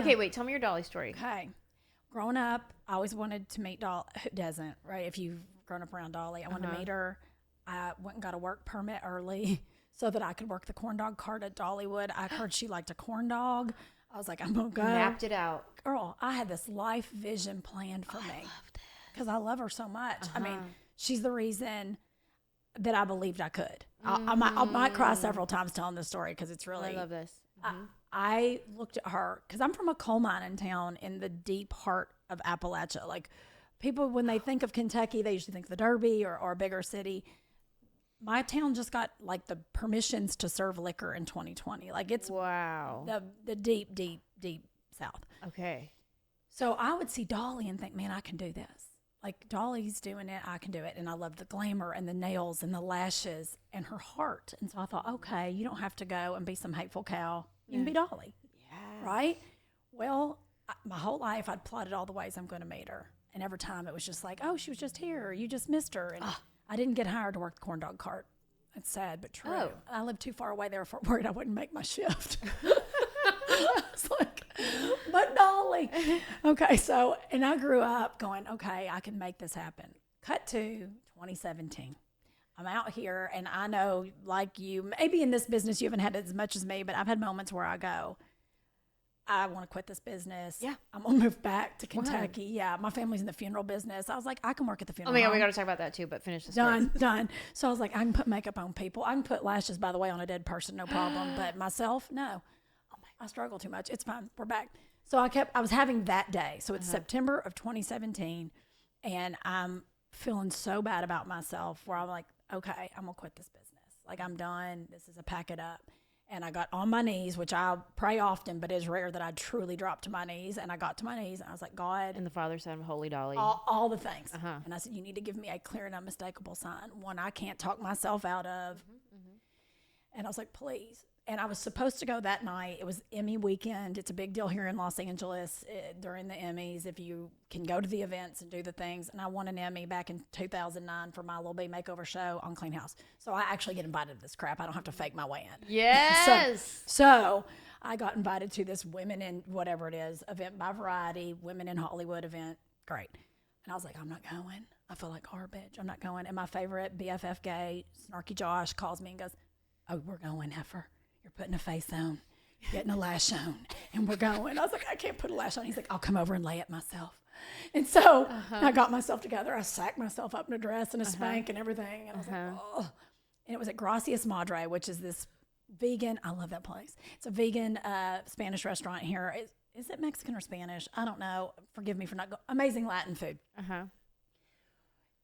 Okay, wait. Tell me your Dolly story. Okay. Growing up, I always wanted to meet Dolly. Who doesn't, right? If you've grown up around Dolly, I wanted to meet her. I went and got a work permit early so that I could work the corn dog cart at Dollywood. I heard she liked a corn dog. I was like, I'm going to go. Mapped it out. Girl, I had this life vision planned for me because I love her so much. I mean, she's the reason that I believed I could. I might cry several times telling this story because it's really. I love this. I looked at her because I'm from a coal mine in town in the deep heart of Appalachia. Like people, when they think of Kentucky, they usually think the Derby or a bigger city. My town just got like the permissions to serve liquor in 2020. Like it's the deep, deep, deep South. Okay. So I would see Dolly and think, man, I can do this. Like Dolly's doing it, I can do it. And I love the glamour and the nails and the lashes and her heart. And so I thought, okay, you don't have to go and be some hateful cow. You can be Dolly. Yeah. Right? Well, my whole life I'd plotted all the ways I'm going to meet her. And every time it was just like, oh, she was just here. You just missed her. And I didn't get hired to work the corn dog cart. It's sad, but true. Oh. I lived too far away there for worried I wouldn't make my shift. I was like, but Dolly. Okay, so, and I grew up going, okay, I can make this happen. Cut to 2017. I'm out here, and I know, like you, maybe in this business you haven't had as much as me, but I've had moments where I go, I want to quit this business. Yeah. I'm going to move back to Kentucky. Wow. Yeah. My family's in the funeral business. I was like, I can work at the funeral home. We got to talk about that too, but finish this. Done. So I was like, I can put makeup on people. I can put lashes, by the way, on a dead person, no problem. But myself, no. I struggle too much. It's fine. We're back. So I was having that day. So it's September of 2017. And I'm feeling so bad about myself where I'm like, okay, I'm going to quit this business. Like I'm done. This is a pack it up. And I got on my knees, which I pray often, but it's rare that I truly drop to my knees. And I got to my knees, and I was like, God. And the Father, Son, Holy Dolly. All the things. And I said, you need to give me a clear and unmistakable sign, one I can't talk myself out of. And I was like, please. And I was supposed to go that night. It was Emmy weekend. It's a big deal here in Los Angeles during the Emmys if you can go to the events and do the things. And I won an Emmy back in 2009 for my Little B makeover show on Clean House. So I actually get invited to this crap. I don't have to fake my way in. Yes. So I got invited to this Women in whatever it is event by Variety, Women in Hollywood event. Great. And I was like, I'm not going. I feel like garbage. I'm not going. And my favorite BFF gay, Snarky Josh, calls me and goes, oh, we're going, heifer. You're putting a face on, getting a lash on, and we're going. I was like, I can't put a lash on. He's like, I'll come over and lay it myself. And so I got myself together. I sacked myself up in a dress and a spank and everything. And I was like, oh. And it was at Gracias Madre, which is this vegan, I love that place. It's a vegan Spanish restaurant here. Is it Mexican or Spanish? I don't know. Forgive me for not going. Amazing Latin food.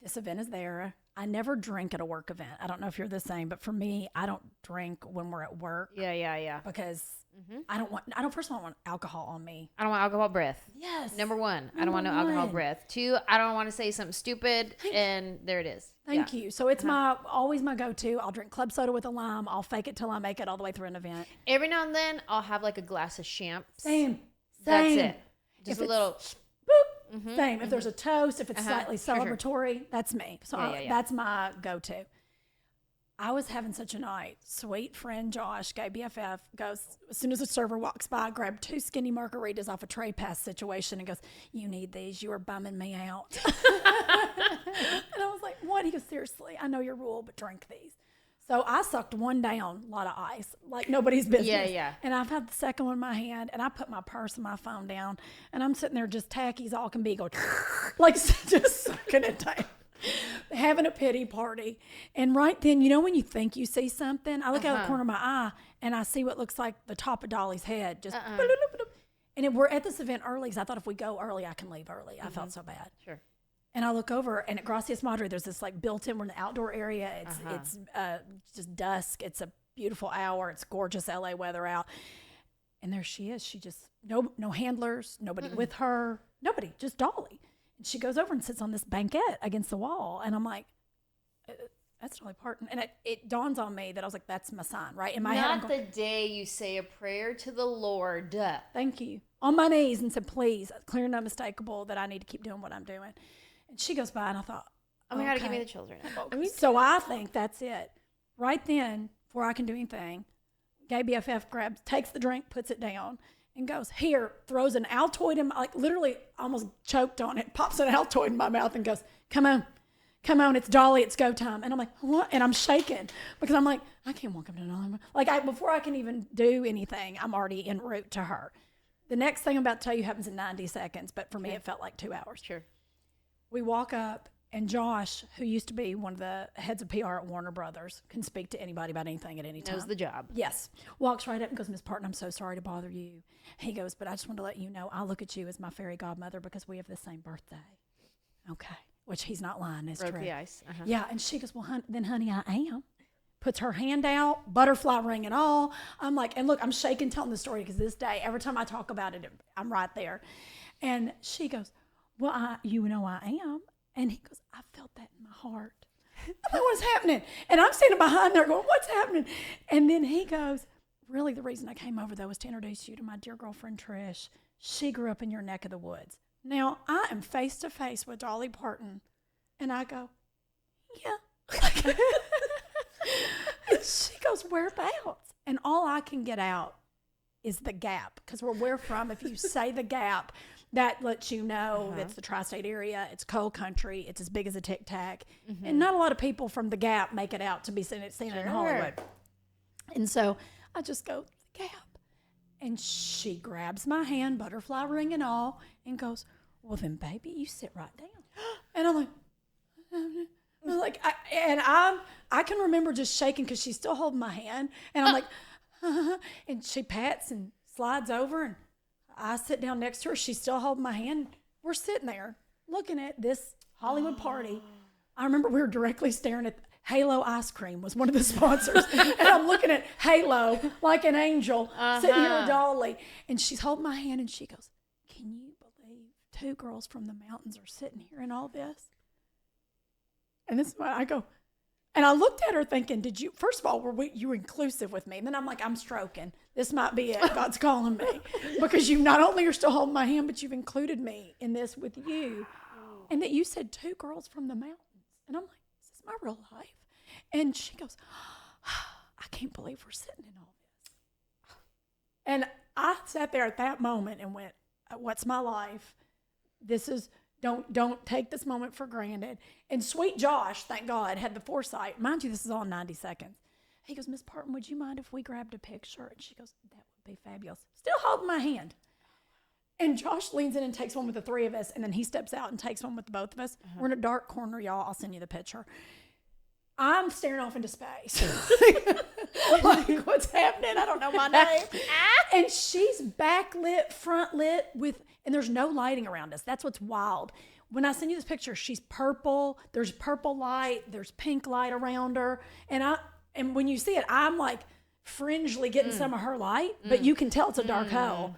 This event is there. I never drink at a work event. I don't know if you're the same, but for me, I don't drink when we're at work. Yeah. Because first of all, I don't want alcohol on me. I don't want alcohol breath. Yes. Number one, I don't want no alcohol breath. Two, I don't want to say something stupid, and there it is. Thank you. So it's always my go-to. I'll drink club soda with a lime. I'll fake it till I make it all the way through an event. Every now and then, I'll have like a glass of champs. Same. That's it. Just a little... Same. If there's a toast, if it's slightly celebratory, that's me. So that's my go-to. I was having such a night. Sweet friend Josh, gay BFF, goes, as soon as the server walks by, grabbed 2 skinny margaritas off a tray pass situation and goes, you need these. You are bumming me out. And I was like, what? He goes, seriously, I know your rule, but drink these. So I sucked one down, a lot of ice, like nobody's business. Yeah. And I've had the second one in my hand, and I put my purse and my phone down, and I'm sitting there just tacky as all can be, going, like just sucking it down, having a pity party. And right then, you know when you think you see something, I look out the corner of my eye, and I see what looks like the top of Dolly's head, just and we're at this event early, because I thought if we go early, I can leave early. I felt so bad. Sure. And I look over, and at Gracias Madre, there's this like built-in, we're in the outdoor area. It's just dusk. It's a beautiful hour. It's gorgeous LA weather out. And there she is. She just, no handlers, nobody with her, nobody, just Dolly. And she goes over and sits on this banquette against the wall. And I'm like, that's Dolly Parton. And it dawns on me that I was like, that's my sign, right? In my head, Not the day you say a prayer to the Lord. Thank you. On my knees and said, please, clear and unmistakable that I need to keep doing what I'm doing. And she goes by, and I thought, oh my God, give me the children. So I think that's it. Right then, before I can do anything, gay BFF takes the drink, puts it down, and goes, here, throws an Altoid in my, like literally almost choked on it, pops an Altoid in my mouth and goes, come on, it's Dolly, it's go time. And I'm like, what? And I'm shaking because I'm like, I can't walk up to Dolly. Like before I can even do anything, I'm already en route to her. The next thing I'm about to tell you happens in 90 seconds, but for me, it felt like 2 hours. Sure. We walk up, and Josh, who used to be one of the heads of PR at Warner Brothers, can speak to anybody about anything at any time. Knows the job. Yes. Walks right up and goes, Miss Parton, I'm so sorry to bother you. He goes, but I just want to let you know, I look at you as my fairy godmother because we have the same birthday. Okay. Which he's not lying. It's Broke true. the ice. Uh-huh. Yeah. And she goes, well, honey, I am. Puts her hand out, butterfly ring and all. I'm like, and look, I'm shaking telling the story because this day, every time I talk about it, I'm right there. And she goes, well, you know I am. And he goes, I felt that in my heart. I don't know what's happening. And I'm standing behind there going, what's happening? And then he goes, really the reason I came over, though, was to introduce you to my dear girlfriend, Trish. She grew up in your neck of the woods. Now, I am face to face with Dolly Parton. And I go, yeah. And she goes, whereabouts? And all I can get out is the Gap. Because where we're from, if you say the Gap, that lets you know that's the tri-state area. It's coal country. It's as big as a Tic Tac. Mm-hmm. And not a lot of people from the Gap make it out to be seen in Hollywood. And so I just go, the Gap. And she grabs my hand, butterfly ring and all, and goes, well, then, baby, you sit right down. And I'm like, I can remember just shaking because she's still holding my hand. And I'm like, and she pats and slides over and I sit down next to her. She's still holding my hand. We're sitting there looking at this Hollywood party. I remember we were directly staring at Halo Ice Cream was one of the sponsors. And I'm looking at Halo like an angel sitting here with Dolly. And she's holding my hand and she goes, can you believe 2 girls from the mountains are sitting here in all this? And this is why I go, and I looked at her thinking, first of all, you were inclusive with me. And then I'm like, I'm stroking. This might be it. God's calling me. Because you not only are still holding my hand, but you've included me in this with you. And that you said 2 girls from the mountains. And I'm like, is this my real life? And she goes, I can't believe we're sitting in all this. And I sat there at that moment and went, what's my life? This is... Don't take this moment for granted. And sweet Josh, thank God, had the foresight. Mind you, this is all in 90 seconds. He goes, Miss Parton, would you mind if we grabbed a picture? And she goes, that would be fabulous. Still holding my hand. And Josh leans in and takes one with the 3 of us, and then he steps out and takes one with the both of us. We're in a dark corner, y'all. I'll send you the picture. I'm staring off into space. Like, what's happening? I don't know my name. And she's backlit, front lit and there's no lighting around us. That's what's wild. When I send you this picture, she's purple. There's purple light. There's pink light around her. And when you see it, I'm like fringely getting some of her light, but you can tell it's a dark hole.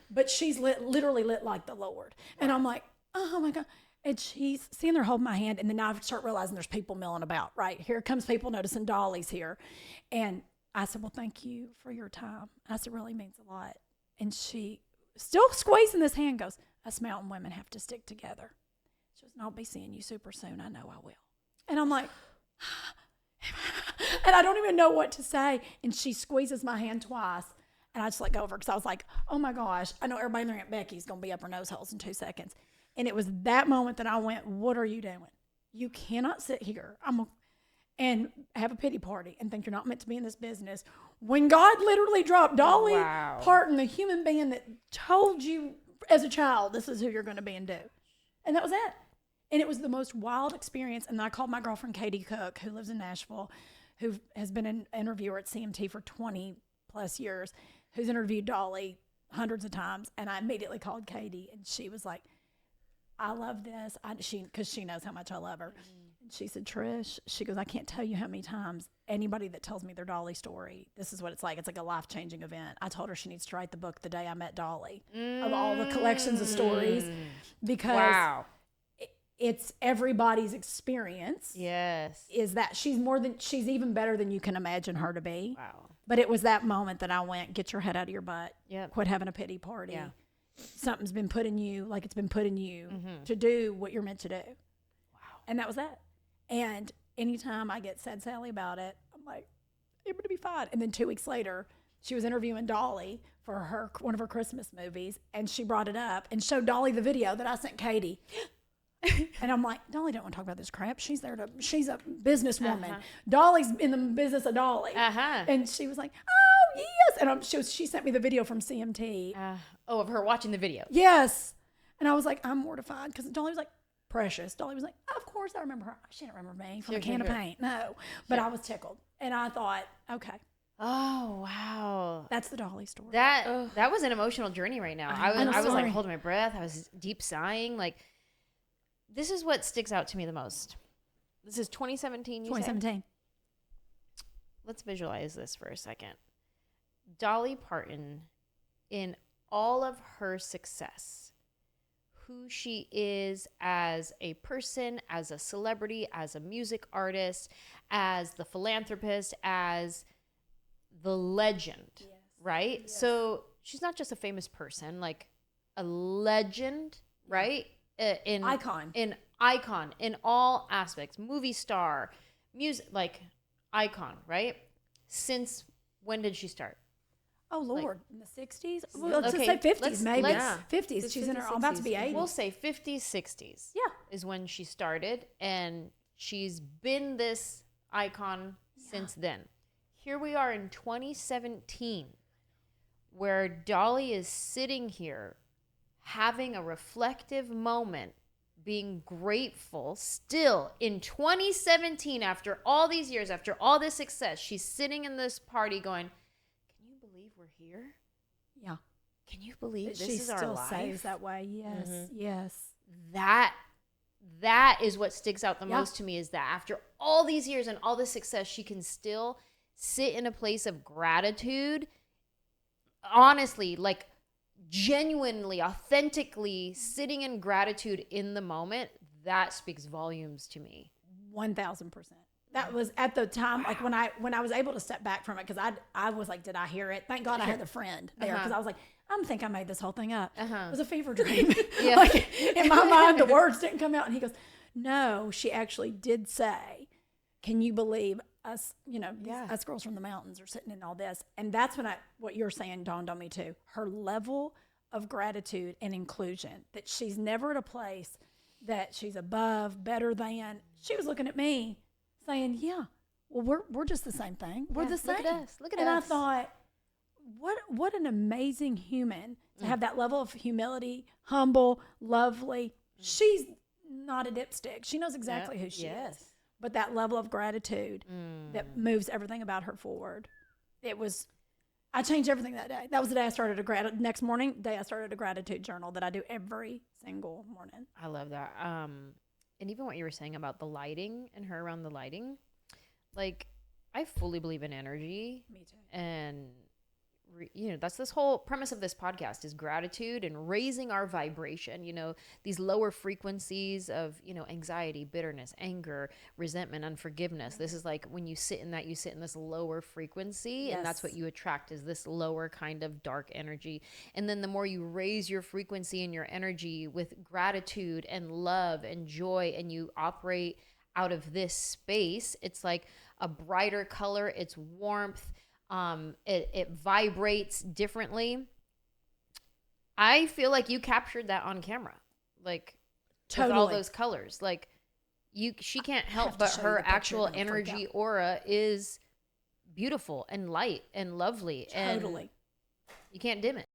But she's literally lit like the Lord. And I'm like, oh my God. And she's seeing her holding my hand, and then I start realizing there's people milling about, right? Here comes people noticing Dolly's here. And I said, well, thank you for your time. I said, it really means a lot. And she, still squeezing this hand, goes, us mountain women have to stick together. She goes, and I'll be seeing you super soon. I know I will. And I'm like, and I don't even know what to say. And she squeezes my hand twice. And I just let go of her because I was like, oh my gosh, I know everybody in their Aunt Becky's going to be up her nose holes in 2 seconds. And it was that moment that I went, what are you doing? You cannot sit here and have a pity party and think you're not meant to be in this business. When God literally dropped Dolly Parton, the human being that told you as a child, this is who you're going to be and do. And that was it. And it was the most wild experience. And then I called my girlfriend, Katie Cook, who lives in Nashville, who has been an interviewer at CMT for 20 plus years, who's interviewed Dolly hundreds of times. And I immediately called Katie, and she was like, I love this. Because she knows how much I love her. And she said, Trish, she goes, I can't tell you how many times anybody that tells me their Dolly story, this is what it's like. It's like a life-changing event. I told her she needs to write the book The Day I Met Dolly of all the collections of stories, because it's everybody's experience. Yes. Is that she's even better than you can imagine her to be. Wow. But it was that moment that I went, get your head out of your butt. Yep. Quit having a pity party. Yeah. Something's been put in you, like it's been put in you to do what you're meant to do. Wow. And that was that. And anytime I get sad Sally about it, I'm like, you're going to be fine. And then 2 weeks later, she was interviewing Dolly for one of her Christmas movies, and she brought it up and showed Dolly the video that I sent Katie. And I'm like, Dolly don't want to talk about this crap. She's a businesswoman. Dolly's in the business of Dolly. And she was like, oh, yes. And she sent me the video from CMT. Of her watching the video. Yes. And I was like, I'm mortified because Dolly was like, Precious. Dolly was like, of course I remember her. She didn't remember me from a can of paint. No. But I was tickled. And I thought, okay. Oh, wow. That's the Dolly story. That was an emotional journey right now. I was like holding my breath. I was deep sighing. Like, this is what sticks out to me the most. This is 2017, 2017. Let's visualize this for a second. Dolly Parton, in all of her success, who she is as a person, as a celebrity, as a music artist, as the philanthropist, as the legend, right? Yes. So she's not just a famous person, like a legend, right? Icon in all aspects, movie star, music, like icon, right? Since when did she start? Oh Lord, in the 60s? Well, let's say 50s, maybe. 50s. She's 50s, about to be 80. We'll say 50s, 60s. Yeah, is when she started, and she's been this icon since then. Here we are in 2017, where Dolly is sitting here having a reflective moment, being grateful still in 2017, after all these years, after all this success. She's sitting in this party going, can you believe we're here? Yeah. Can you believe this is our life? She still says that way. Yes. Yes. That is what sticks out the most to me, is that after all these years and all this success, she can still sit in a place of gratitude. Honestly, like, genuinely, authentically sitting in gratitude in the moment. That speaks volumes to me. 1000%. That was at the time, like when I was able to step back from it, because I was like, did I hear it? Thank God I had a friend there, because I was like, I think I made this whole thing up. It was a fever dream. Like, in my mind, the words didn't come out. And he goes, no, she actually did say, can you believe us, us girls from the mountains are sitting in all this. And that's when what you're saying dawned on me too. Her level of gratitude and inclusion, that she's never at a place that she's above, better than. She was looking at me saying, yeah, well, we're just the same thing. We're the same. Look at us. Look at us. And I thought, what an amazing human to have that level of humility, humble, lovely. She's not a dipstick. She knows exactly who she is. But that level of gratitude that moves everything about her forward. I changed everything that day. That was the day I started next morning, I started a gratitude journal that I do every single morning. I love that. And even what you were saying about the lighting and her around the lighting, like, I fully believe in energy. Me too. And that's this whole premise of this podcast, is gratitude and raising our vibration, these lower frequencies of, anxiety, bitterness, anger, resentment, unforgiveness. This is like, when you sit in this lower frequency, and that's what you attract, is this lower kind of dark energy. And then the more you raise your frequency and your energy with gratitude and love and joy, and you operate out of this space, it's like a brighter color, it's warmth. It vibrates differently. I feel like you captured that on camera, like, totally. With all those colors. Like, she can't help but her actual energy aura is beautiful and light and lovely. Totally. And you can't dim it.